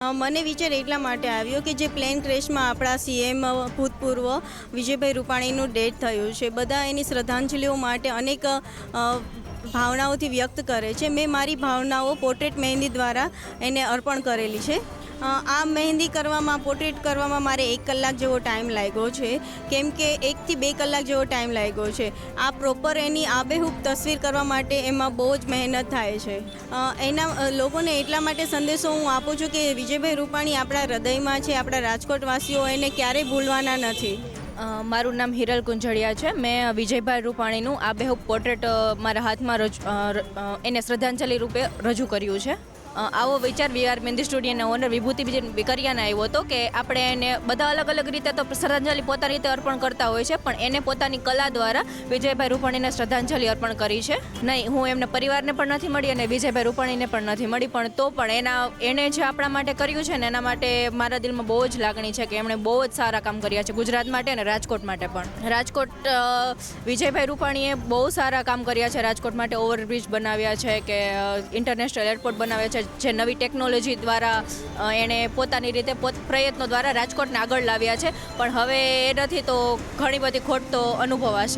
મને વિચાર એટલા માટે આવ્યો કે જે પ્લેન ક્રેશમાં આપણા સીએમ ભૂતપૂર્વ વિજયભાઈ રૂપાણીનું ડેથ થયું છે, બધા એની શ્રદ્ધાંજલિઓ માટે અનેક ભાવનાઓથી વ્યક્ત કરે છે. મેં મારી ભાવનાઓ પોર્ટ્રેટ મહેંદી દ્વારા એને અર્પણ કરેલી છે. આ મહેંદી કરવામાં, પોર્ટ્રેટ કરવામાં મારે 1 કલાક જેવો ટાઈમ લાગ્યો છે, કેમ કે 1 થી 2 કલાક જેવો ટાઈમ લાગ્યો છે. આ પ્રોપર એની આબેહૂબ તસવીર કરવા માટે એમાં બહુ જ મહેનત થાય છે. એના લોકોને એટલા માટે સંદેશો હું આપું છું કે વિજયભાઈ રૂપાણી આપણા હૃદયમાં છે, આપણા રાજકોટવાસીઓ એને ક્યારેય ભૂલવાના નથી. મારું નામ હિરલ કુંજળિયા છે. મેં વિજયભાઈ રૂપાણીનું આબેહૂબ પોર્ટ્રેટ મારા હાથમાં એને શ્રદ્ધાંજલિ રૂપે રજૂ કર્યું છે. આવો વિચાર વીઆર મહેંદી સ્ટુડિયોના ઓનર વિભૂતિબેન વિકરિયાને આવ્યો હતો કે આપણે એને બધા અલગ અલગ રીતે તો શ્રદ્ધાંજલિ પોતાની રીતે અર્પણ કરતા હોય છે, પણ એને પોતાની કલા દ્વારા વિજયભાઈ રૂપાણીને શ્રદ્ધાંજલિ અર્પણ કરી છે. નહીં, હું એમના પરિવારને પણ નથી મળી અને વિજયભાઈ રૂપાણીને પણ નથી મળી, પણ તો પણ એણે જે આપણા માટે કર્યું છે ને એના માટે મારા દિલમાં બહુ જ લાગણી છે કે એમણે બહુ જ સારા કામ કર્યા છે ગુજરાત માટે અને રાજકોટ માટે પણ. રાજકોટ વિજયભાઈ રૂપાણીએ બહુ સારા કામ કર્યા છે. રાજકોટ માટે ઓવરબ્રિજ બનાવ્યા છે કે ઇન્ટરનેશનલ એરપોર્ટ બનાવ્યા છે, જે નવી ટેકનોલોજી દ્વારા એણે પોતાની રીતે પ્રયત્નો દ્વારા રાજકોટને આગળ લાવ્યા છે. પણ હવે એ નથી તો ઘણી બધી ખોટ તો અનુભવાશે.